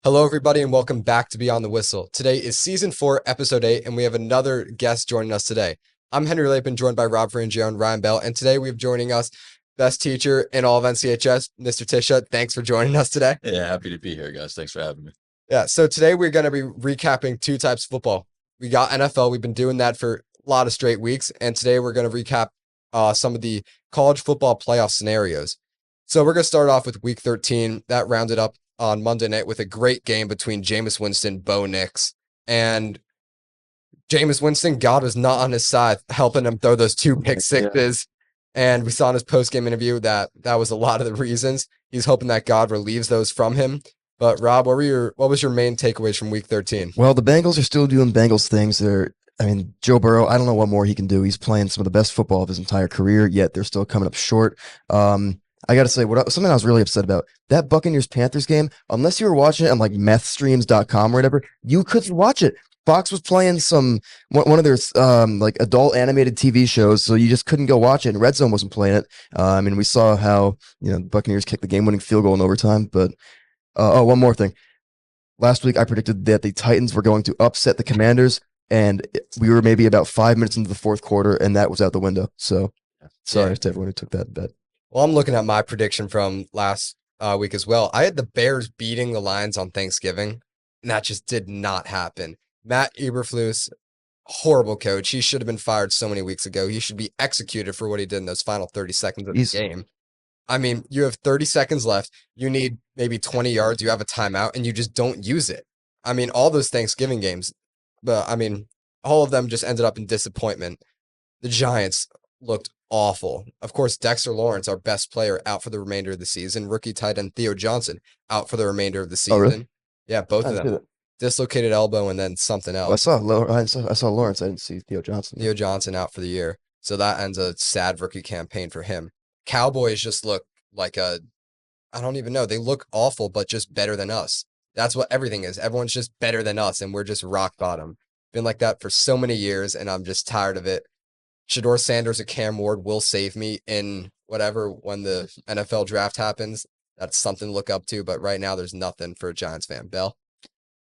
Hello, everybody, and welcome back to Beyond the Whistle. Today is Season 4, Episode 8, and we have another guest joining us today. I'm Henry Lapin, joined by Rob Frangione and Ryan Bell, and today we have joining us best teacher in all of NCHS, Mr. Tiscia. Thanks for joining us today. Yeah, happy to be here, guys. Thanks for having me. Yeah, so today we're going to be recapping two types of football. We got NFL. We've been doing that for a lot of straight weeks, and today we're going to recap some of the college football playoff scenarios. So we're going to start off with Week 13. That rounded up on Monday night with a great game between Jameis Winston, Bo Nix, and Jameis Winston, God was not on his side, helping him throw those two pick sixes. Yeah. And we saw in his post-game interview that was a lot of the reasons. He's hoping that God relieves those from him. But Rob, what was your main takeaways from Week 13? Well, the Bengals are still doing Bengals things. Joe Burrow, I don't know what more he can do. He's playing some of the best football of his entire career, yet they're still coming up short. I got to say, something I was really upset about, that Buccaneers-Panthers game, unless you were watching it on like methstreams.com or whatever, you couldn't watch it. Fox was playing one of their like adult animated TV shows, so you just couldn't go watch it, and Red Zone wasn't playing it. We saw how the Buccaneers kicked the game-winning field goal in overtime, but one more thing. Last week, I predicted that the Titans were going to upset the Commanders, and we were maybe about 5 minutes into the fourth quarter, and that was out the window. So, sorry to everyone who took that bet. Well, I'm looking at my prediction from last week as well. I had the Bears beating the Lions on Thanksgiving, and that just did not happen. Matt Eberflus, horrible coach. He should have been fired so many weeks ago. He should be executed for what he did in those final 30 seconds of the game. I mean, you have 30 seconds left. You need maybe 20 yards. You have a timeout, and you just don't use it. I mean, all those Thanksgiving games, but I mean, all of them just ended up in disappointment. The Giants looked awful. Of course, Dexter Lawrence, our best player, out for the remainder of the season. Rookie tight end Theo Johnson out for the remainder of the season. Oh, really? Yeah, both of them. Dislocated elbow and then something else. I saw Lawrence. I didn't see Theo Johnson. Theo Johnson out for the year. So that ends a sad rookie campaign for him. Cowboys just look like I don't even know. They look awful, but just better than us. That's what everything is. Everyone's just better than us, and we're just rock bottom. Been like that for so many years, and I'm just tired of it. Shador Sanders or Cam Ward will save me in whatever when the NFL draft happens. That's something to look up to, but right now there's nothing for a Giants fan. Bell?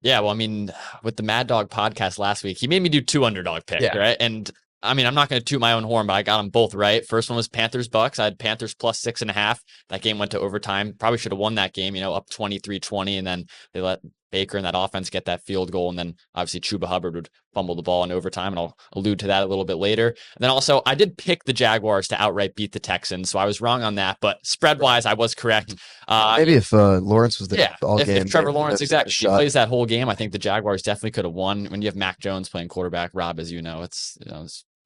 Yeah, well, I mean, with the Mad Dog podcast last week, he made me do two underdog picks, right? And I mean, I'm not going to toot my own horn, but I got them both right. First one was Panthers-Bucks. I had Panthers plus 6.5. That game went to overtime. Probably should have won that game, up 23-20, and then they let Baker and that offense get that field goal, and then obviously Chuba Hubbard would fumble the ball in overtime, and I'll allude to that a little bit later. And then also, I did pick the Jaguars to outright beat the Texans, so I was wrong on that, but spread-wise, I was correct. Maybe if Lawrence was there all game. If Trevor Lawrence, exactly, he plays that whole game, I think the Jaguars definitely could have won. When you have Mac Jones playing quarterback, Rob, as you know, it's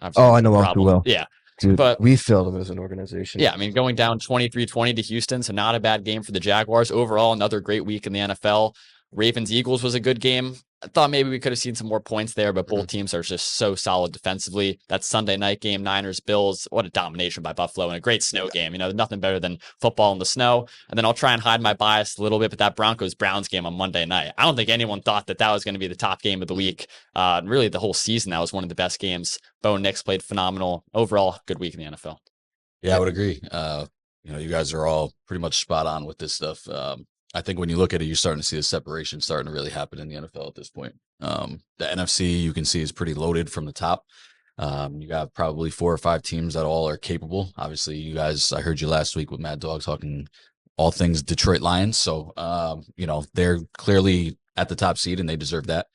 I know all too well. Yeah. Dude, but we failed them as an organization. Yeah, I mean, going down 23-20 to Houston, so not a bad game for the Jaguars. Overall, another great week in the NFL. Ravens-Eagles was a good game. I thought maybe we could have seen some more points there, but both teams are just so solid defensively. That Sunday night game, Niners-Bills, what a domination by Buffalo and a great snow game. Nothing better than football in the snow. And then I'll try and hide my bias a little bit, but that Broncos-Browns game on Monday night, I don't think anyone thought that was going to be the top game of the week. Really, the whole season, that was one of the best games. Bo Nix played phenomenal. Overall, good week in the NFL. Yeah, I would agree. You guys are all pretty much spot on with this stuff. I think when you look at it, you're starting to see the separation starting to really happen in the NFL at this point. The NFC, you can see, is pretty loaded from the top. You got probably 4 or 5 teams that all are capable. Obviously, you guys, I heard you last week with Mad Dog talking all things Detroit Lions. So, they're clearly at the top seed and they deserve that.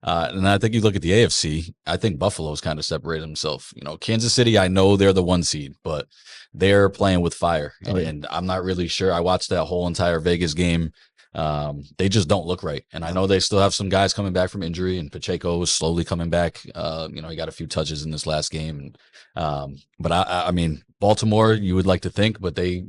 And I think you look at the AFC, I think Buffalo's kind of separated himself. Kansas City, I know they're the 1 seed, but they're playing with fire. And I'm not really sure. I watched that whole entire Vegas game. They just don't look right. And I know they still have some guys coming back from injury, and Pacheco is slowly coming back. He got a few touches in this last game. But I mean, Baltimore, you would like to think, but they,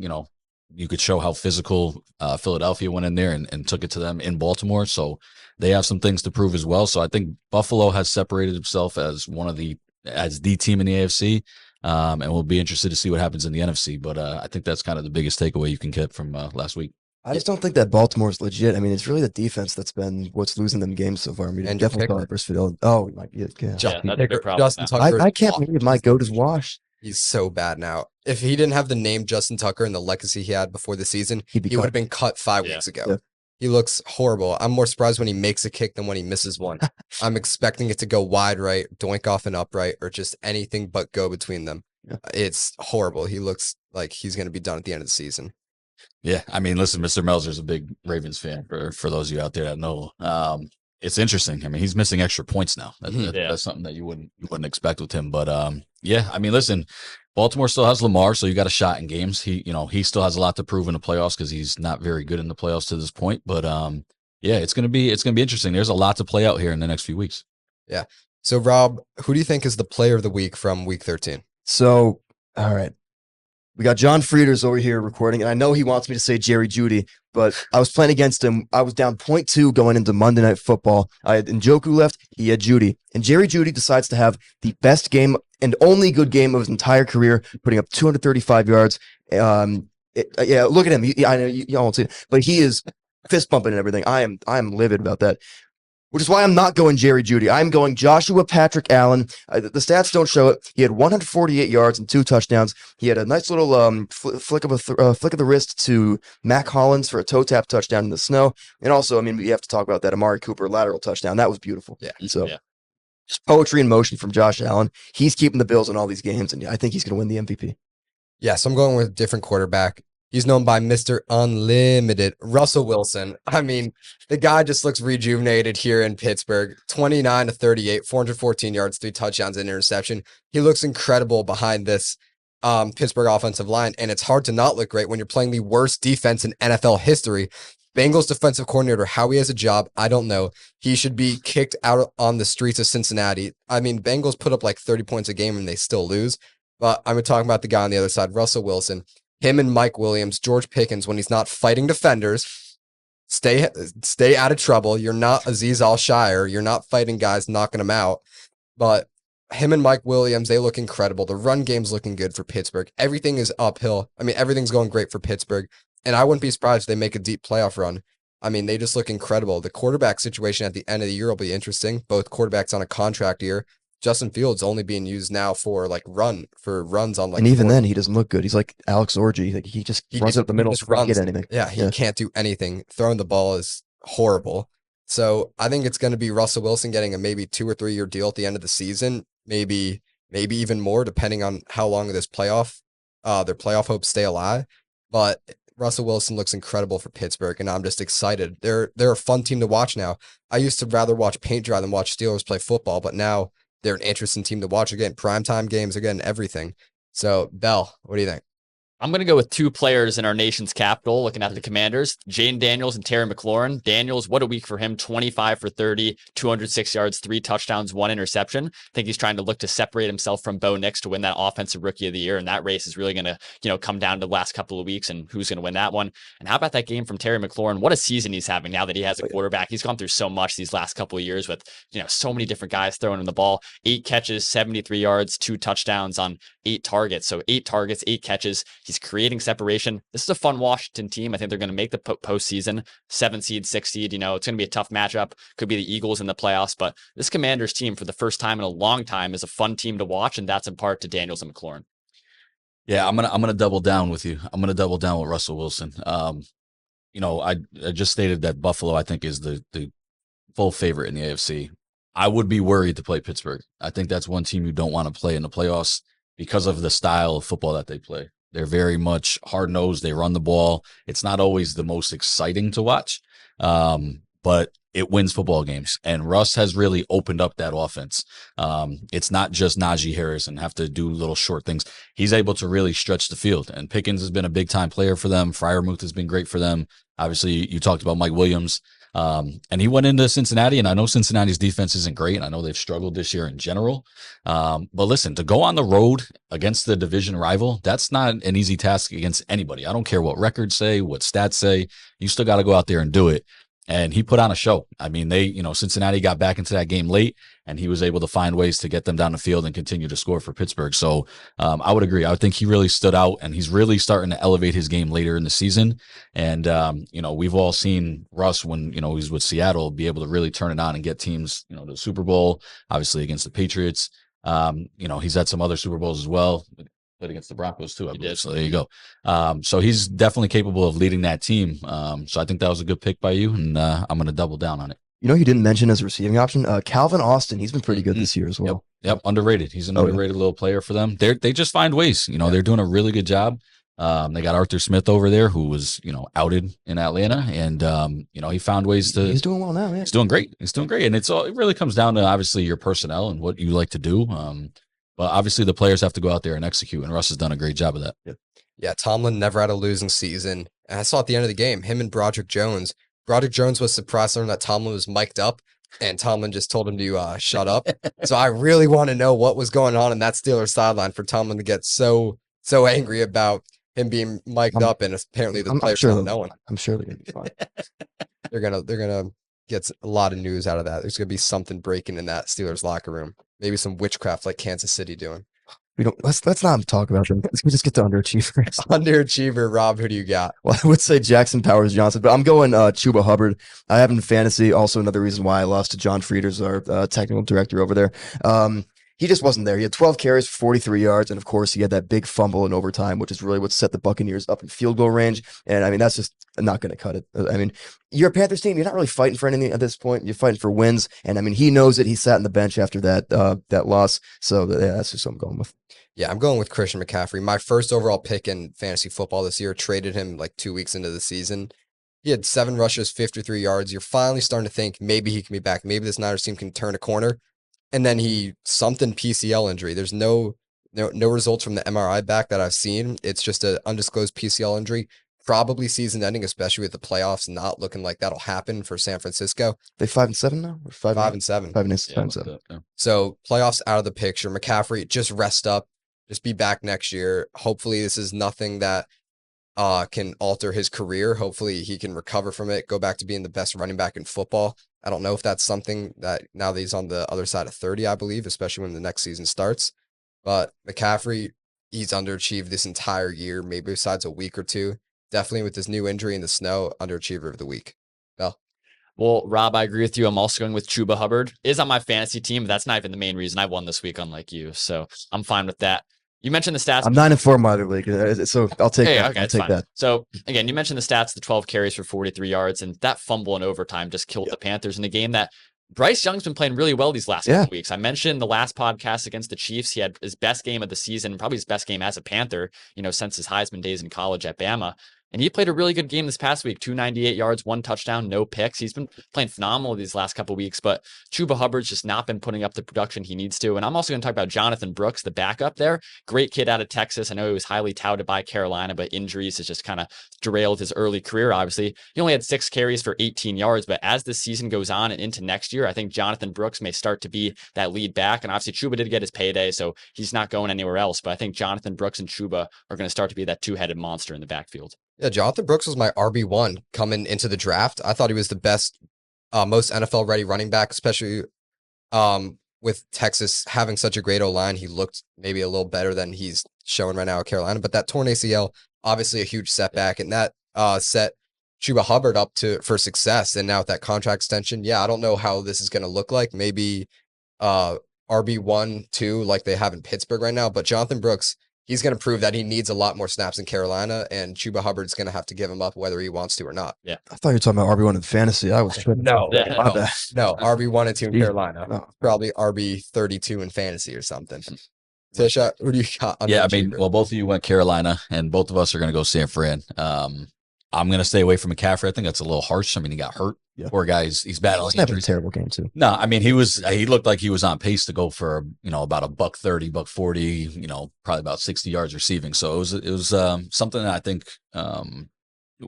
you could show how physical Philadelphia went in there and took it to them in Baltimore. So they have some things to prove as well. So I think Buffalo has separated himself as the team in the AFC. And we'll be interested to see what happens in the NFC. But I think that's kind of the biggest takeaway you can get from last week. I just don't think that Baltimore's legit. I mean, it's really the defense that's been what's losing them games so far. I mean, definitely thought versus Fidelity. Oh, it might be it. Yeah. That's a big problem. Justin Tucker. I can't believe my goat is washed. He's so bad now. If he didn't have the name Justin Tucker and the legacy he had before the season, he would have been cut 5 weeks ago. Yeah. he looks horrible. I'm more surprised when he makes a kick than when he misses one. I'm expecting it to go wide right, doink off an upright, or just anything but go between them. Yeah. It's horrible. He looks like he's going to be done at the end of the season. Yeah, I mean, listen, Mr. Melzer's a big Ravens fan. For those of you out there that know, it's interesting. I mean, he's missing extra points now. That's something that you wouldn't expect with him. But yeah, I mean, listen, Baltimore still has Lamar, so you got a shot in games. He still has a lot to prove in the playoffs because he's not very good in the playoffs to this point. But yeah, it's gonna be interesting. There's a lot to play out here in the next few weeks. Yeah. So Rob, who do you think is the player of the week from Week 13? So, all right. We got John Frieders over here recording, and I know he wants me to say Jerry Jeudy, but I was playing against him. I was down 0.2 going into Monday Night Football. I had Njoku left. He had Jeudy. And Jerry Jeudy decides to have the best game and only good game of his entire career, putting up 235 yards. Yeah, look at him. I know you all won't see it, but he is fist bumping and everything. I am livid about that. Which is why I'm not going Jerry Jeudy. I'm going Joshua Patrick Allen. The stats don't show it. He had 148 yards and 2 touchdowns. He had a nice little flick of the wrist to Mac Hollins for a toe tap touchdown in the snow. And also, I mean, we have to talk about that Amari Cooper lateral touchdown. That was beautiful. Yeah. So just poetry in motion from Josh Allen. He's keeping the Bills in all these games, and I think he's going to win the MVP. Yeah, so I'm going with a different quarterback. He's known by Mr. Unlimited, Russell Wilson. I mean, the guy just looks rejuvenated here in Pittsburgh. 29-38, 414 yards, 3 touchdowns, and interception. He looks incredible behind this Pittsburgh offensive line, and it's hard to not look great when you're playing the worst defense in NFL history. Bengals defensive coordinator, how he has a job, I don't know. He should be kicked out on the streets of Cincinnati. I mean, Bengals put up like 30 points a game and they still lose. But I'm talking about the guy on the other side, Russell Wilson. Him and Mike Williams, George Pickens, when he's not fighting defenders, stay out of trouble. You're not Azeez Al-Shire. You're not fighting guys, knocking them out. But him and Mike Williams, they look incredible. The run game's looking good for Pittsburgh. Everything is uphill. I mean, everything's going great for Pittsburgh. And I wouldn't be surprised if they make a deep playoff run. I mean, they just look incredible. The quarterback situation at the end of the year will be interesting. Both quarterbacks on a contract year. Justin Fields only being used now for runs on like. And even then, he doesn't look good. He's like Alex Orji. Like he runs up the middle, can't get anything. Yeah, he can't do anything. Throwing the ball is horrible. So I think it's going to be Russell Wilson getting a maybe 2 or 3 year deal at the end of the season. Maybe even more, depending on how long this their playoff hopes stay alive. But Russell Wilson looks incredible for Pittsburgh, and I'm just excited. They're a fun team to watch now. I used to rather watch paint dry than watch Steelers play football, but now they're an interesting team to watch. Again, primetime games, again, everything. So, Bell, what do you think? I'm going to go with 2 players in our nation's capital, looking at the Commanders, Jaden Daniels and Terry McLaurin. Daniels, what a week for him, 25 for 30, 206 yards, 3 touchdowns, 1 interception. I think he's trying to look to separate himself from Bo Nix to win that Offensive Rookie of the Year, and that race is really going to, come down to the last couple of weeks and who's going to win that one. And how about that game from Terry McLaurin? What a season he's having now that he has a quarterback. He's gone through so much these last couple of years with, so many different guys throwing in the ball. 8 catches, 73 yards, 2 touchdowns on 8 targets. So 8 targets, 8 catches. He's creating separation. This is a fun Washington team. I think they're going to make the postseason. 7 seed, 6 seed. It's going to be a tough matchup. Could be the Eagles in the playoffs, but this Commanders team for the first time in a long time is a fun team to watch, and that's in part to Daniels and McLaurin. Yeah, I'm gonna double down with you. I'm gonna double down with Russell Wilson. I just stated that Buffalo, I think, is the full favorite in the AFC. I would be worried to play Pittsburgh. I think that's one team you don't want to play in the playoffs because of the style of football that they play. They're very much hard-nosed. They run the ball. It's not always the most exciting to watch, but it wins football games. And Russ has really opened up that offense. It's not just Najee Harris and have to do little short things. He's able to really stretch the field. And Pickens has been a big-time player for them. Freiermuth has been great for them. Obviously, you talked about Mike Williams. And he went into Cincinnati, and I know Cincinnati's defense isn't great, and I know they've struggled this year in general. But listen, to go on the road against the division rival, that's not an easy task against anybody. I don't care what records say, what stats say. You still got to go out there and do it. And he put on a show. I mean, Cincinnati got back into that game late, and he was able to find ways to get them down the field and continue to score for Pittsburgh. So I would agree. I would think he really stood out, and he's really starting to elevate his game later in the season. And, we've all seen Russ when, he's with Seattle be able to really turn it on and get teams, to the Super Bowl, obviously against the Patriots. He's had some other Super Bowls as well. played against the Broncos too, I He believe. did. So there you go. So he's definitely capable of leading that team. So I think that was a good pick by you, and I'm going to double down on it. You know, he didn't mention as a receiving option. Calvin Austin, he's been pretty good this year as well. Yep, underrated. He's an Oh, yeah. underrated little player for them. They just find ways. You know, Yeah. they're doing a really good job. They got Arthur Smith over there, who was outed in Atlanta, and he found ways to. He's doing well now, man. He's doing great. He's doing great, and it really comes down to obviously your personnel and what you like to do. But obviously the players have to go out there and execute, and Russ has done a great job of that. Yeah, Tomlin never had a losing season. And I saw at the end of the game, him and Broderick Jones. Broderick Jones was surprised to learn that Tomlin was mic'd up, and Tomlin just told him to shut up. So I really want to know what was going on in that Steelers sideline for Tomlin to get so angry about him being mic'd up, and apparently the players don't know him. I'm sure they're gonna be fine. They're gonna get a lot of news out of that. There's gonna be something breaking in that Steelers locker room. Maybe some witchcraft like Kansas City doing. Let's not talk about them. Let's just get to underachievers. Underachiever, Rob, who do you got? Well, I would say Jackson Powers Johnson, but I'm going Chuba Hubbard. I have him in fantasy. Also, another reason why I lost to John Frieders, our technical director over there. He just wasn't there. He had 12 carries for 43 yards, and of course, he had that big fumble in overtime, which is really what set the Buccaneers up in field goal range. And I mean, that's just not going to cut it. I mean, you're a Panthers team. You're not really fighting for anything at this point. You're fighting for wins. And I mean, he knows it. He sat on the bench after that loss. So yeah, that's just what I'm going with. Yeah, I'm going with Christian McCaffrey. My first overall pick in fantasy football this year. Traded him like 2 weeks into the season. He had 7 rushes, 53 yards. You're finally starting to think maybe he can be back. Maybe this Niners team can turn a corner. And then he something PCL injury. There's no results from the MRI back that I've seen. It's just an undisclosed PCL injury. Probably season ending, especially with the playoffs not looking like that'll happen for San Francisco. They 5-7 now? Or 5-7. 5-7. Yeah. So playoffs out of the picture. McCaffrey, just rest up. Just be back next year. Hopefully this is nothing that can alter his career. Hopefully he can recover from it, go back to being the best running back in football. I don't know if that's something that now that he's on the other side of 30, I believe, especially when the next season starts. But McCaffrey, he's underachieved this entire year, maybe besides a week or two. Definitely with this new injury in the snow, underachiever of the week. Well, Rob, I agree with you. I'm also going with Chuba Hubbard. Is on my fantasy team, but that's not even the main reason I won this week, unlike you. So I'm fine with that. You mentioned the stats. I'm 9-4 in my other league, so I'll take that. Okay, I'll take that. So again, you mentioned the stats, the 12 carries for 43 yards, and that fumble in overtime just killed the Panthers in a game that Bryce Young's been playing really well these last couple weeks. I mentioned the last podcast against the Chiefs. He had his best game of the season, probably his best game as a Panther, since his Heisman days in college at Bama. And he played a really good game this past week, 298 yards, 1 touchdown, no picks. He's been playing phenomenal these last couple of weeks, but Chuba Hubbard's just not been putting up the production he needs to. And I'm also going to talk about Jonathan Brooks, the backup there. Great kid out of Texas. I know he was highly touted by Carolina, but injuries has just kind of derailed his early career, obviously. He only had 6 carries for 18 yards, but as the season goes on and into next year, I think Jonathan Brooks may start to be that lead back. And obviously Chuba did get his payday, so he's not going anywhere else. But I think Jonathan Brooks and Chuba are going to start to be that two-headed monster in the backfield. Yeah, Jonathan Brooks was my RB1 coming into the draft. I thought he was the best, most NFL-ready running back, especially with Texas having such a great O-line. He looked maybe a little better than he's showing right now at Carolina. But that torn ACL, obviously a huge setback, and that set Chuba Hubbard up for success. And now with that contract extension, I don't know how this is going to look like. Maybe RB1, 2, like they have in Pittsburgh right now. But Jonathan Brooks, he's going to prove that he needs a lot more snaps in Carolina, and Chuba Hubbard's going to have to give him up whether he wants to or not. I thought you were talking about RB1 in fantasy. I was No, no. RB1 and 2 in Carolina. No. Probably RB32 in fantasy or something. Tisha, what do you got? Yeah, I mean, well, both of you went Carolina, and both of us are going to go San Fran. I'm going to stay away from McCaffrey. I think that's a little harsh. I mean, he got hurt. Yeah. Poor guy. He's battling. He's having a terrible game too. No, I mean, he looked like he was on pace to go for, about $130, $140, probably about 60 yards receiving. So it was something that I think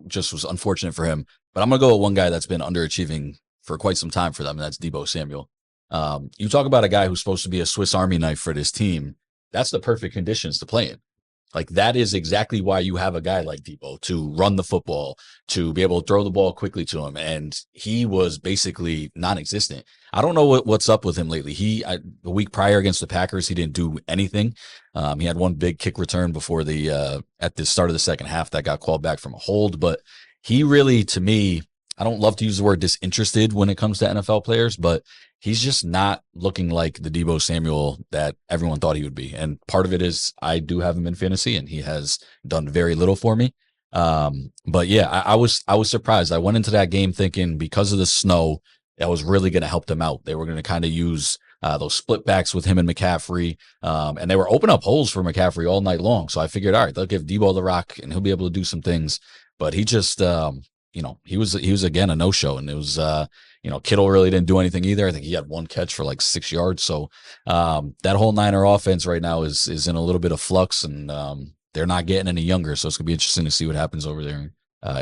just was unfortunate for him. But I'm going to go with one guy that's been underachieving for quite some time for them, and that's Deebo Samuel. You talk about a guy who's supposed to be a Swiss Army knife for this team. That's the perfect conditions to play in. Like, that is exactly why you have a guy like Deebo, to run the football, to be able to throw the ball quickly to him. And he was basically non-existent. I don't know what's up with him lately. The week prior against the Packers, he didn't do anything. He had one big kick return before at the start of the second half that got called back from a hold. But he really, to me, I don't love to use the word disinterested when it comes to NFL players, but he's just not looking like the Deebo Samuel that everyone thought he would be. And part of it is I do have him in fantasy, and he has done very little for me. But yeah, I was surprised. I went into that game thinking because of the snow, that was really going to help them out. They were going to kind of use those split backs with him and McCaffrey, and they were open up holes for McCaffrey all night long. So I figured, all right, they'll give Deebo the rock, and he'll be able to do some things. But he just, he was again a no show, and it was, Kittle really didn't do anything either. I think he had one catch for like 6 yards. So that whole Niner offense right now is in a little bit of flux, and they're not getting any younger. So it's gonna be interesting to see what happens over there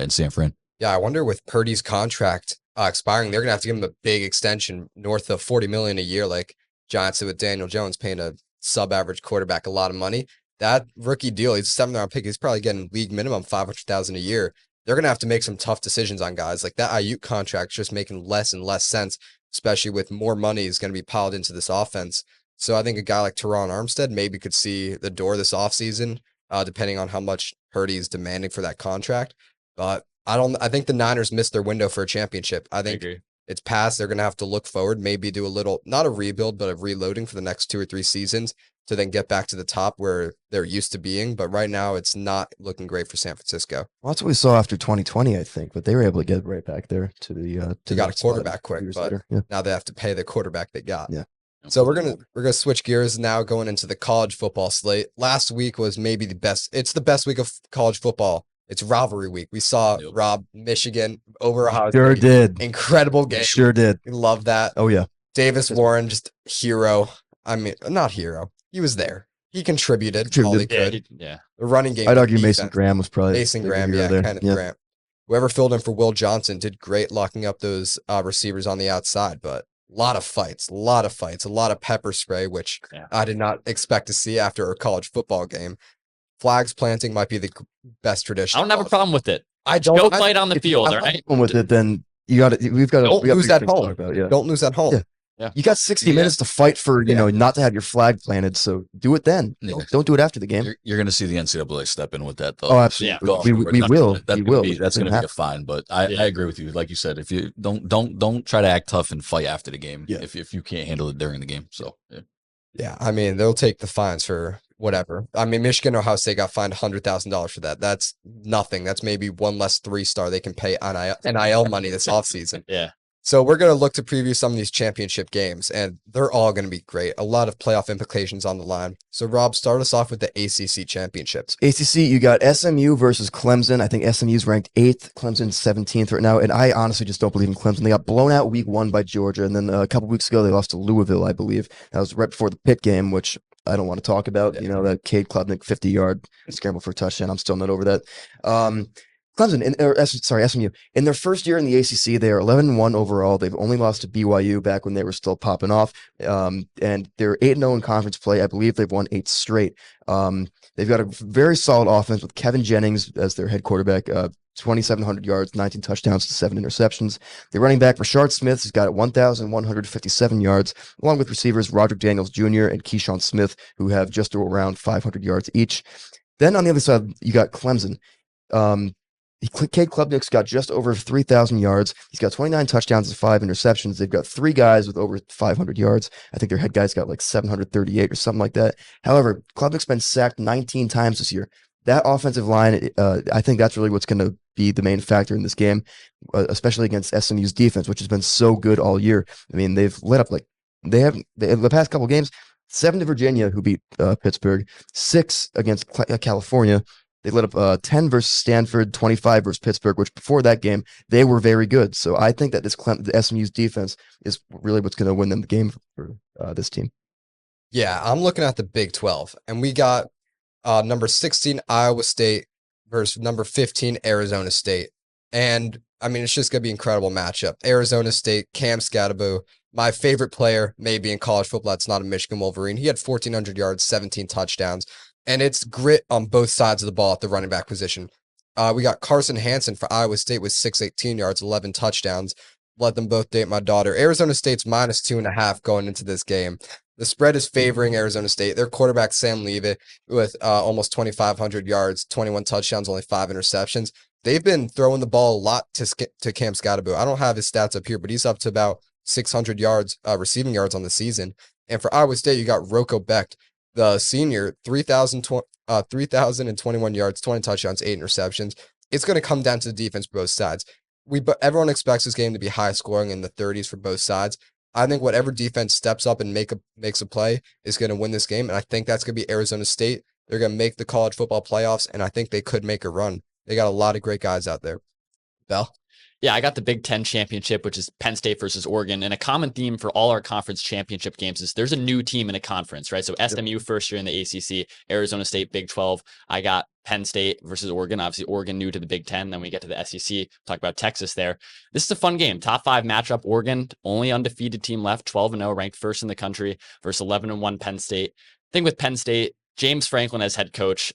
in San Fran. Yeah, I wonder with Purdy's contract expiring, they're gonna have to give him a big extension north of $40 million a year, like Giants did with Daniel Jones, paying a sub-average quarterback a lot of money. That rookie deal, he's a 7th-round pick. He's probably getting league minimum $500,000 a year. They're gonna have to make some tough decisions on guys like that. Ayuk contract's just making less and less sense, especially with more money is gonna be piled into this offense. So I think a guy like Teron Armstead maybe could see the door this offseason, depending on how much Purdy is demanding for that contract. But I think the Niners missed their window for a championship. I think it's past. They're going to have to look forward, maybe do a little, not a rebuild, but a reloading for the next 2 or 3 seasons to then get back to the top where they're used to being. But right now, it's not looking great for San Francisco. Well, that's what we saw after 2020, I think, but they were able to get right back there to the. They got a quarterback quick, but yeah. now they have to pay the quarterback they got. Yeah. So we're gonna switch gears now, going into the college football slate. Last week was maybe the best. It's the best week of college football. It's rivalry week. We saw Rob Michigan over Ohio State. Sure did. Incredible game. Sure did. We love that. Oh yeah. Davis Warren, just hero. I mean, not hero. He was there. He contributed all he could. Yeah. The running game. I'd argue Mason Graham was probably Mason Graham. Yeah, Kenneth Graham. Whoever filled in for Will Johnson did great, locking up those receivers on the outside, but. A lot of fights, a lot of pepper spray, which I did not expect to see after a college football game. Flags planting might be the best tradition. I don't have a problem with it. I don't. Go fight on the field, all right? With it, then we've got to don't lose at home. About, Don't lose at home. Yeah. You got 60 minutes to fight for, not to have your flag planted. So do it then. Yeah. Don't do it after the game. You're going to see the NCAA step in with that, though. Oh, absolutely. Yeah. We will. That's going to be a fine. But I agree with you. Like you said, if you don't try to act tough and fight after the game. Yeah. If you can't handle it during the game. So yeah. I mean, they'll take the fines for whatever. I mean, Michigan, Ohio State got fined $100,000 for that. That's nothing. That's maybe one less 3-star they can pay on NIL money this offseason. Yeah. So we're going to look to preview some of these championship games, and they're all going to be great. A lot of playoff implications on the line. So, Rob, start us off with the ACC championships. ACC, you got SMU versus Clemson. I think SMU's ranked 8th, Clemson's 17th right now, and I honestly just don't believe in Clemson. They got blown out week 1 by Georgia, and then a couple weeks ago they lost to Louisville, I believe. That was right before the Pitt game, which I don't want to talk about. Yeah. That Cade Klubnik 50-yard scramble for a touchdown. I'm still not over that. SMU. In their first year in the ACC, they are 11-1 overall. They've only lost to BYU back when they were still popping off. And they're 8-0 in conference play. I believe they've won 8 straight. They've got a very solid offense with Kevin Jennings as their head quarterback. 2,700 yards, 19 touchdowns to 7 interceptions. The running back, Rashard Smith, has got 1,157 yards, along with receivers Roderick Daniels Jr. and Keyshawn Smith, who have just around 500 yards each. Then on the other side, you got Clemson. Cade Klubnik's got just over 3,000 yards. He's got 29 touchdowns and 5 interceptions. They've got 3 guys with over 500 yards. I think their head guy's got like 738 or something like that. However, Klubnik's been sacked 19 times this year. That offensive line, I think that's really what's going to be the main factor in this game, especially against SMU's defense, which has been so good all year. I mean, they've let up the past couple games, 7 to Virginia, who beat Pittsburgh, 6 against California. They let up 10 versus Stanford, 25 versus Pittsburgh, which before that game, they were very good. So I think that the SMU's defense is really what's going to win them the game for this team. Yeah, I'm looking at the Big 12, and we got number 16, Iowa State versus number 15, Arizona State. And, I mean, it's just going to be an incredible matchup. Arizona State, Cam Scatterbo, my favorite player maybe in college football. That's not a Michigan Wolverine. He had 1,400 yards, 17 touchdowns. And it's grit on both sides of the ball at the running back position. We got Carson Hansen for Iowa State with 618 yards, 11 touchdowns. Let them both date my daughter. Arizona State's minus 2.5 going into this game. The spread is favoring Arizona State. Their quarterback, Sam Leavitt, with almost 2,500 yards, 21 touchdowns, only 5 interceptions. they've been throwing the ball a lot to Cam Scottaboo. I don't have his stats up here, but he's up to about 600 yards, receiving yards on the season. And for Iowa State, you got Rocco Becht, the senior, 3,021 yards, 20 touchdowns, 8 interceptions. It's going to come down to the defense for both sides. Everyone expects this game to be high scoring in the 30s for both sides. I think whatever defense steps up and makes a play is going to win this game, and I think that's going to be Arizona State. They're going to make the college football playoffs, and I think they could make a run. They got a lot of great guys out there. Bell? Yeah, I got the Big Ten championship, which is Penn State versus Oregon. And a common theme for all our conference championship games is there's a new team in a conference, right? So SMU first year in the ACC, Arizona State, Big 12. I got Penn State versus Oregon. Obviously, Oregon new to the Big Ten. Then we get to the SEC, talk about Texas there. This is a fun game. Top 5 matchup. Oregon, only undefeated team left, 12-0, ranked first in the country versus 11-1 Penn State. Thing with Penn State, James Franklin as head coach,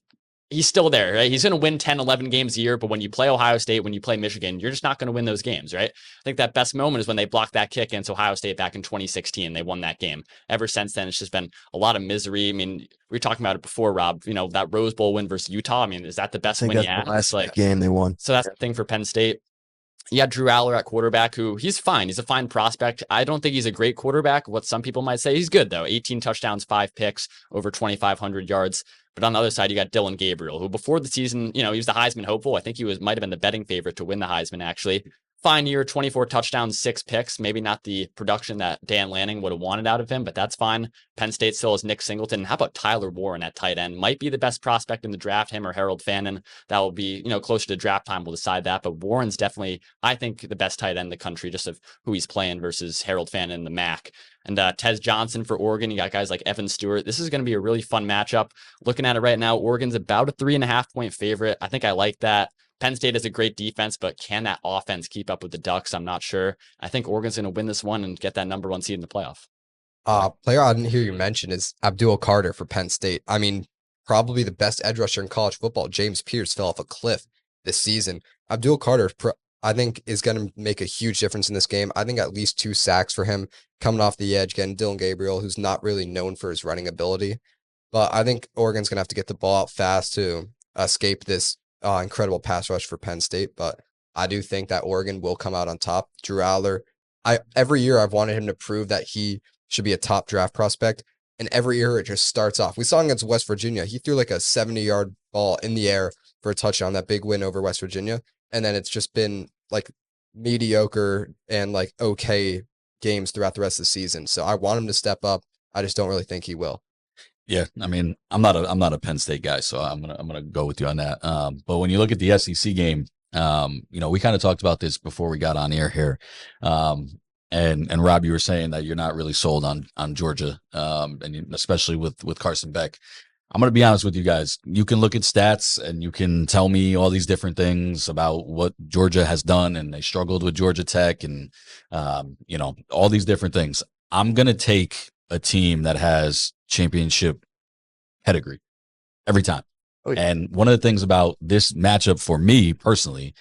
he's still there, right? He's going to win 10, 11 games a year, but when you play Ohio State, when you play Michigan, you're just not going to win those games, right? I think that best moment is when they blocked that kick against Ohio State back in 2016. They won that game. Ever since then, it's just been a lot of misery. I mean, we were talking about it before, Rob, that Rose Bowl win versus Utah. I mean, is that the best win you have? The last game they won. So that's the thing for Penn State. You got Drew Aller at quarterback, who he's fine. He's a fine prospect. I don't think he's a great quarterback. What some people might say, he's good though. 18 touchdowns, 5 picks, over 2,500 yards. But on the other side, you got Dylan Gabriel, who before the season, he was the Heisman hopeful. I think he might have been the betting favorite to win the Heisman, actually. Fine year, 24 touchdowns, 6 picks. Maybe not the production that Dan Lanning would have wanted out of him, but that's fine. Penn State still has Nick Singleton. How about Tyler Warren at tight end? Might be the best prospect in the draft, him or Harold Fannin. That will be, closer to draft time. We'll decide that. But Warren's definitely, I think, the best tight end in the country, just of who he's playing versus Harold Fannin in the MAC. And Tez Johnson for Oregon. You got guys like Evan Stewart. This is going to be a really fun matchup. Looking at it right now, Oregon's about a 3.5 point favorite. I think I like that. Penn State has a great defense, but can that offense keep up with the Ducks? I'm not sure. I think Oregon's going to win this one and get that number 1 seed in the playoff. Player I didn't hear you mention is Abdul Carter for Penn State. I mean, probably the best edge rusher in college football. James Pierce fell off a cliff this season. Abdul Carter, I think, is going to make a huge difference in this game. I think at least 2 sacks for him coming off the edge, getting Dylan Gabriel, who's not really known for his running ability. But I think Oregon's going to have to get the ball out fast to escape this incredible pass rush for Penn State, but I do think that Oregon will come out on top. Drew Aller, every year I've wanted him to prove that he should be a top draft prospect, and every year it just starts off. We saw him against West Virginia. He threw like a 70-yard ball in the air for a touchdown, that big win over West Virginia, and then it's just been like mediocre and like okay games throughout the rest of the season. So I want him to step up. I just don't really think he will. Yeah, I mean, I'm not a Penn State guy, so I'm gonna go with you on that. But when you look at the SEC game, we kind of talked about this before we got on air here. And Rob, you were saying that you're not really sold on Georgia, and especially with Carson Beck. I'm going to be honest with you guys. You can look at stats and you can tell me all these different things about what Georgia has done, and they struggled with Georgia Tech and, all these different things. I'm going to take a team that has championship pedigree every time. Oh, yeah. And one of the things about this matchup for me personally,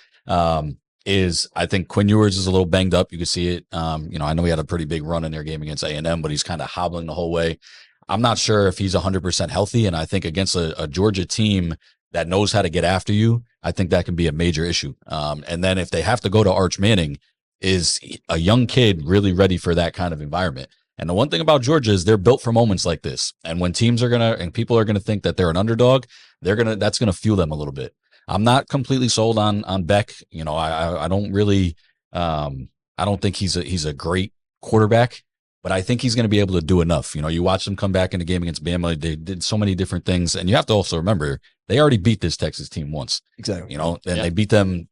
is I think Quinn Ewers is a little banged up. You can see it. I know he had a pretty big run in their game against A&M, but he's kind of hobbling the whole way. I'm not sure if he's 100% healthy. And I think against a Georgia team that knows how to get after you, I think that can be a major issue. And then if they have to go to Arch Manning, is a young kid really ready for that kind of environment? And the one thing about Georgia is they're built for moments like this. And when teams are and people are gonna think that they're an underdog, that's gonna fuel them a little bit. I'm not completely sold on Beck. I don't really, I don't think he's a great quarterback, but I think he's going to be able to do enough. You watch them come back in the game against Bama. They did so many different things, and you have to also remember they already beat this Texas team once. Exactly. And they beat them,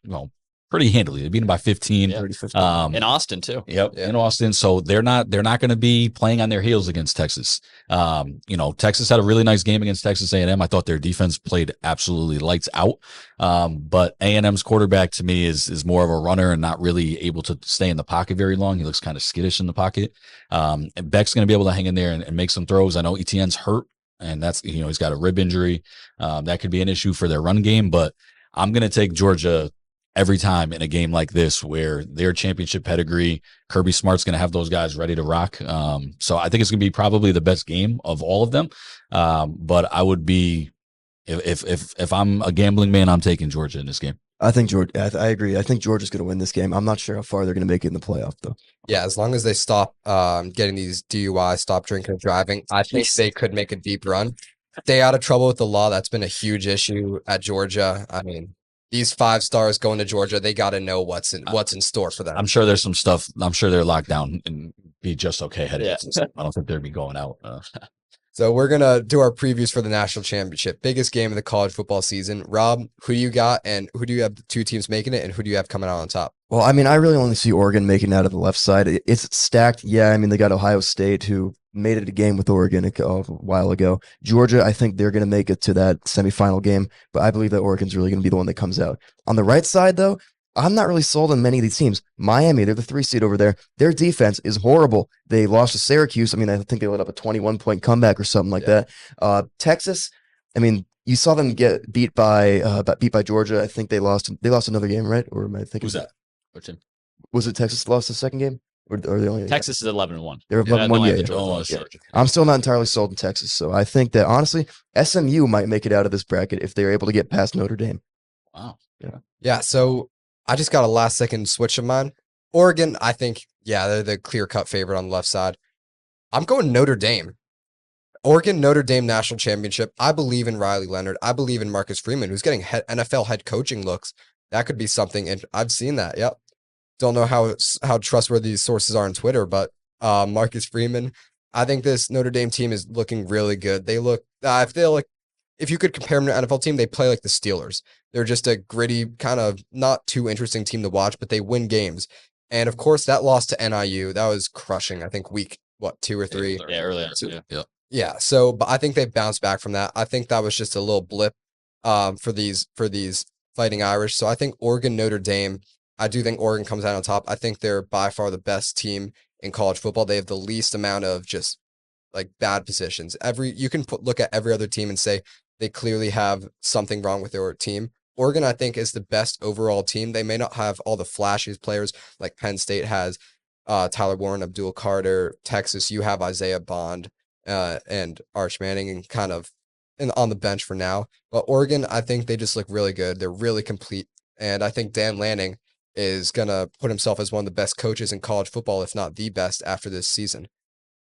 pretty handily. They beat them by 15. Yeah. 30-15. In Austin too. Yep. Yeah. In Austin. So they're not going to be playing on their heels against Texas. Texas had a really nice game against Texas A&M. I thought their defense played absolutely lights out. But A&M's quarterback to me is more of a runner and not really able to stay in the pocket very long. He looks kind of skittish in the pocket. And Beck's going to be able to hang in there and make some throws. I know Etienne's hurt, and that's, he's got a rib injury. That could be an issue for their run game, but I'm going to take Georgia every time in a game like this where their championship pedigree, Kirby Smart's going to have those guys ready to rock. So I think it's going to be probably the best game of all of them. But I would be, if I'm a gambling man, I'm taking Georgia in this game. I think Georgia. I agree. I think Georgia's going to win this game. I'm not sure how far they're going to make it in the playoff, though. Yeah, as long as they stop getting these DUIs, stop drinking and driving, I think they could make a deep run. Stay out of trouble with the law. That's been a huge issue at Georgia. I mean, these 5 stars going to Georgia, they got to know what's in store for them. I'm sure there's some stuff. I'm sure they're locked down and be just okay headed. Yeah. I don't think they'd be going out. So we're gonna do our previews for the national championship, biggest game of the college football season. Rob, who do you got, and who do you have the 2 teams making it, and who do you have coming out on top? Well, I mean, I really only see Oregon making it out of the left side. It's stacked. Yeah, I mean, they got Ohio State, who made it a game with Oregon a while ago. Georgia, I think they're going to make it to that semifinal game, but I believe that Oregon's really going to be the one that comes out. On the right side, though, I'm not really sold on many of these teams. Miami, they're the 3 seed over there. Their defense is horrible. They lost to Syracuse. I mean, I think they let up a 21-point comeback or something like that. Texas, I mean, you saw them get beat by Georgia. I think they lost another game, right? Or am I thinking Who's that? Which team? Was it Texas lost the second game? Or they only Texas is 11-1. They're 11-1. Yeah. Oh, Yeah. Georgia. I'm still not entirely sold in Texas, so I think that honestly, SMU might make it out of this bracket if they're able to get past Notre Dame. Wow. Yeah, so I just got a last second switch of mine. Oregon, I think, yeah, they're the clear cut favorite on the left side. I'm going Notre Dame. Oregon, Notre Dame national championship. I believe in Riley Leonard. I believe in Marcus Freeman, who's getting NFL head coaching looks. That could be something, and I've seen that. Yep. Don't know how trustworthy these sources are on Twitter, but Marcus Freeman. I think this Notre Dame team is looking really good. They look if you could compare them to an NFL team, they play like the Steelers. They're just a gritty, kind of not too interesting team to watch, but they win games. And of course, that loss to NIU, that was crushing. I think week 2 or 3. Yeah, earlier. Yeah. Yeah. So, but I think they bounced back from that. I think that was just a little blip for these Fighting Irish. So I think Oregon, Notre Dame. I do think Oregon comes out on top. I think they're by far the best team in college football. They have the least amount of just like bad positions. You can look at every other team and say they clearly have something wrong with their team. Oregon, I think, is the best overall team. They may not have all the flashiest players like Penn State has, Tyler Warren, Abdul Carter. Texas, you have Isaiah Bond and Arch Manning and kind of on the bench for now. But Oregon, I think they just look really good. They're really complete. And I think Dan Lanning is going to put himself as one of the best coaches in college football, if not the best, after this season.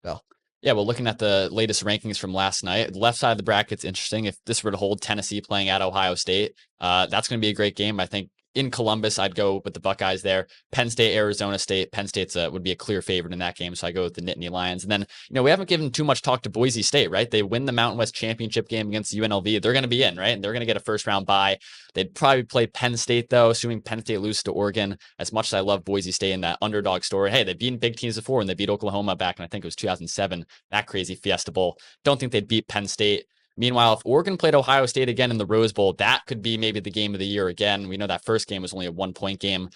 Well, Yeah, well, looking at the latest rankings from last night, the left side of the bracket's interesting. If this were to hold Tennessee playing at Ohio State, that's going to be a great game. I think in Columbus, I'd go with the Buckeyes there. Penn State, Arizona State. Penn State's would be a clear favorite in that game, so I go with the Nittany Lions. And then, we haven't given too much talk to Boise State, right? They win the Mountain West Championship game against UNLV. They're going to be in, right? And they're going to get a first-round bye. They'd probably play Penn State, though, assuming Penn State loses to Oregon. As much as I love Boise State and that underdog story, hey, they've beaten big teams before, and they beat Oklahoma back in, I think it was 2007, that crazy Fiesta Bowl. Don't think they'd beat Penn State. Meanwhile, if Oregon played Ohio State again in the Rose Bowl, that could be maybe the game of the year again. We know that first game was only a 1-point game.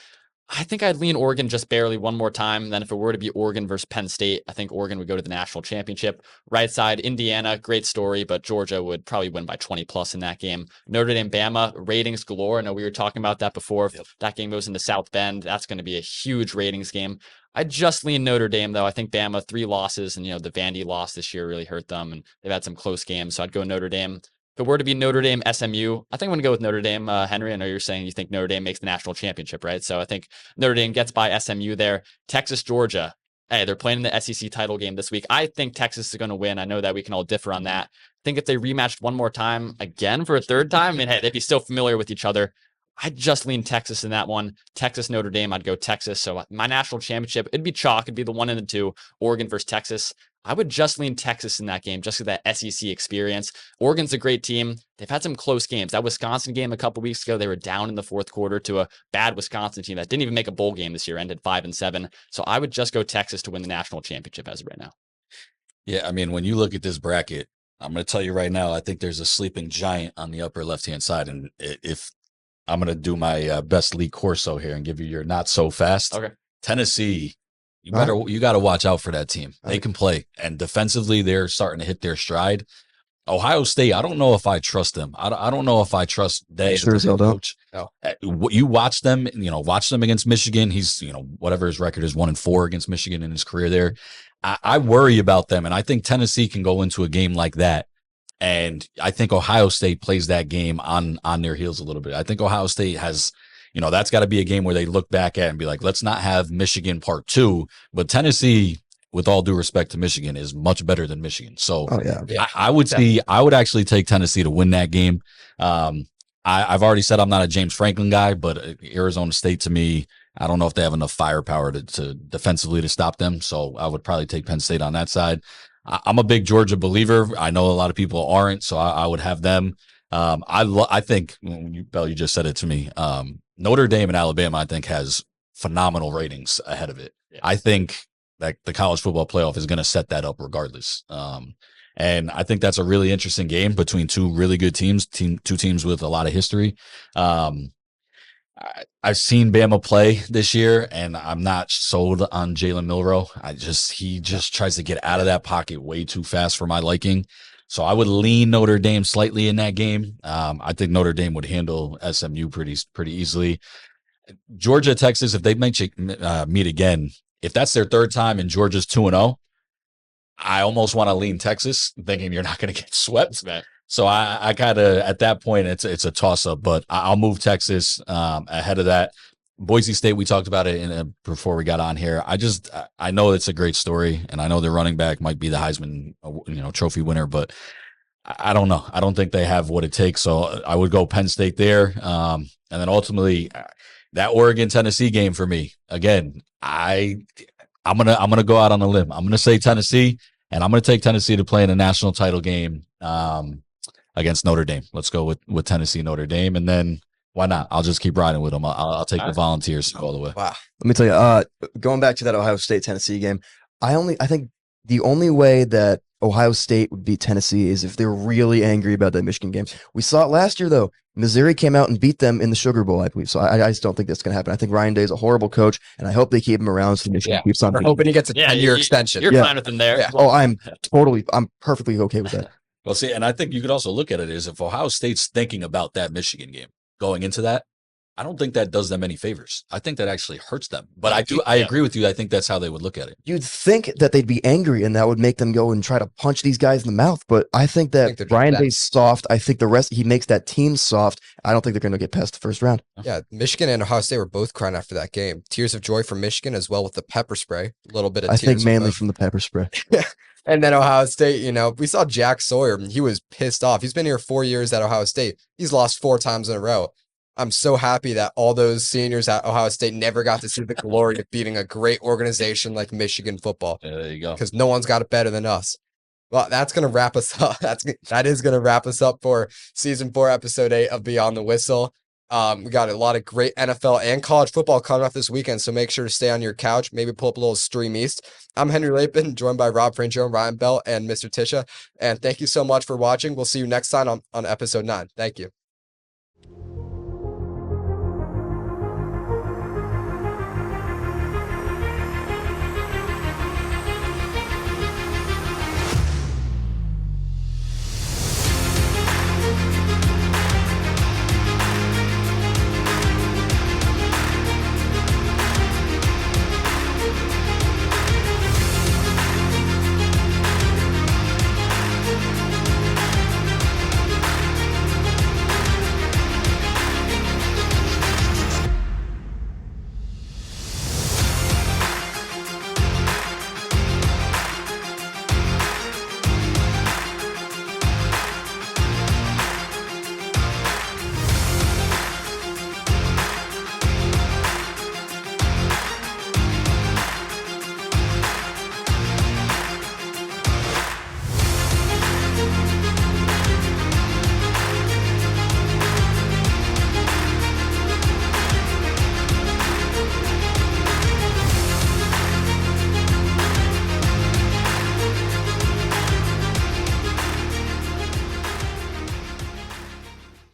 I think I'd lean Oregon just barely one more time. Then if it were to be Oregon versus Penn State, I think Oregon would go to the national championship. Right side, Indiana, great story, but Georgia would probably win by 20 plus in that game. Notre Dame, Bama, ratings galore. I know we were talking about that before. If that game goes into South Bend, that's going to be a huge ratings game. I just lean Notre Dame, though. I think Bama, 3 losses, and the Vandy loss this year really hurt them, and they've had some close games, so I'd go Notre Dame. If it were to be Notre Dame, SMU, I think I'm going to go with Notre Dame. Henry, I know you're saying you think Notre Dame makes the national championship, right? So I think Notre Dame gets by SMU there. Texas, Georgia. Hey, they're playing in the SEC title game this week. I think Texas is going to win. I know that we can all differ on that. I think if they rematched one more time again for a third time, hey, they'd be so familiar with each other. I'd just lean Texas in that one. Texas, Notre Dame, I'd go Texas. So my national championship, it'd be chalk. It'd be the 1 and the 2, Oregon versus Texas. I would just lean Texas in that game, just for that SEC experience. Oregon's a great team. They've had some close games. That Wisconsin game a couple weeks ago, they were down in the fourth quarter to a bad Wisconsin team that didn't even make a bowl game this year, ended 5-7. So I would just go Texas to win the national championship as of right now. Yeah, I mean, when you look at this bracket, I'm going to tell you right now, I think there's a sleeping giant on the upper left-hand side. And if I'm going to do my best Lee Corso here and give you your not so fast. Okay. Tennessee, you got to watch out for that team. They can play, and defensively, they're starting to hit their stride. Ohio State, I don't know if I trust them. I don't know if I trust Day as a coach. No. You watch them, watch them against Michigan. He's, whatever his record is, 1-4 against Michigan in his career there. I worry about them, and I think Tennessee can go into a game like that And I think Ohio State plays that game on their heels a little bit. I think Ohio State has, that's got to be a game where they look back at and be like, let's not have Michigan part 2, but Tennessee, with all due respect to Michigan, is much better than Michigan. So I would actually take Tennessee to win that game. I've already said I'm not a James Franklin guy, but Arizona State, to me, I don't know if they have enough firepower to defensively to stop them. So I would probably take Penn State on that side. I'm a big Georgia believer. I know a lot of people aren't, so I would have them. I think Bell, you just said it to me. Notre Dame and Alabama, I think, has phenomenal ratings ahead of it. Yeah. I think that the college football playoff is going to set that up regardless. And I think that's a really interesting game between two really good teams, two teams with a lot of history. I've seen Bama play this year, and I'm not sold on Jalen Milroe. He just tries to get out of that pocket way too fast for my liking. So I would lean Notre Dame slightly in that game. I think Notre Dame would handle SMU pretty easily. Georgia, Texas, if they meet again, if that's their third time and Georgia's 2-0, I almost want to lean Texas, thinking you're not going to get swept. Man. So I kind of, at that point, it's a toss-up, but I'll move Texas ahead of that. Boise State, we talked about it before we got on here. I know it's a great story, and I know their running back might be the Heisman Trophy winner, but I don't know. I don't think they have what it takes, so I would go Penn State there. And then ultimately, that Oregon-Tennessee game for me, again, I'm gonna go out on a limb. I'm gonna say Tennessee, and I'm gonna take Tennessee to play in a national title game against Notre Dame. Let's go with Tennessee, Notre Dame, and then why not? I'll just keep riding with them. I'll take the Volunteers all the way. Wow. Let me tell you, going back to that Ohio State-Tennessee game, I think the only way that Ohio State would beat Tennessee is if they're really angry about that Michigan game. We saw it last year, though. Missouri came out and beat them in the Sugar Bowl, I believe. So I just don't think that's going to happen. I think Ryan Day is a horrible coach, and I hope they keep him around so Michigan keeps on. We're hoping he gets a 10-year extension. You're fine with him there. Yeah. Oh, I'm perfectly okay with that. Well, see, and I think you could also look at it as if Ohio State's thinking about that Michigan game going into that, I don't think that does them any favors. I think that actually hurts them. But I agree with you. I think that's how they would look at it. You'd think that they'd be angry and that would make them go and try to punch these guys in the mouth. But I think that Ryan Day's soft. I think he makes that team soft. I don't think they're going to get past the first round. Yeah, Michigan and Ohio State were both crying after that game. Tears of joy from Michigan as well with the pepper spray. A little bit of tears. I think mainly from the pepper spray. Yeah. And then Ohio State, we saw Jack Sawyer. He was pissed off. He's been here 4 years at Ohio State. He's lost 4 times in a row. I'm so happy that all those seniors at Ohio State never got to see the glory of beating a great organization like Michigan football. Yeah, there you go. Because no one's got it better than us. Well, that's going to wrap us up. That is going to wrap us up for season 4, episode 8 of Beyond the Whistle. We got a lot of great NFL and college football coming up this weekend, so make sure to stay on your couch. Maybe pull up a little Stream East. I'm Henry Lapin, joined by Rob Frangione, Ryan Bell, and Mr. Tiscia. And thank you so much for watching. We'll see you next time on episode 9. Thank you.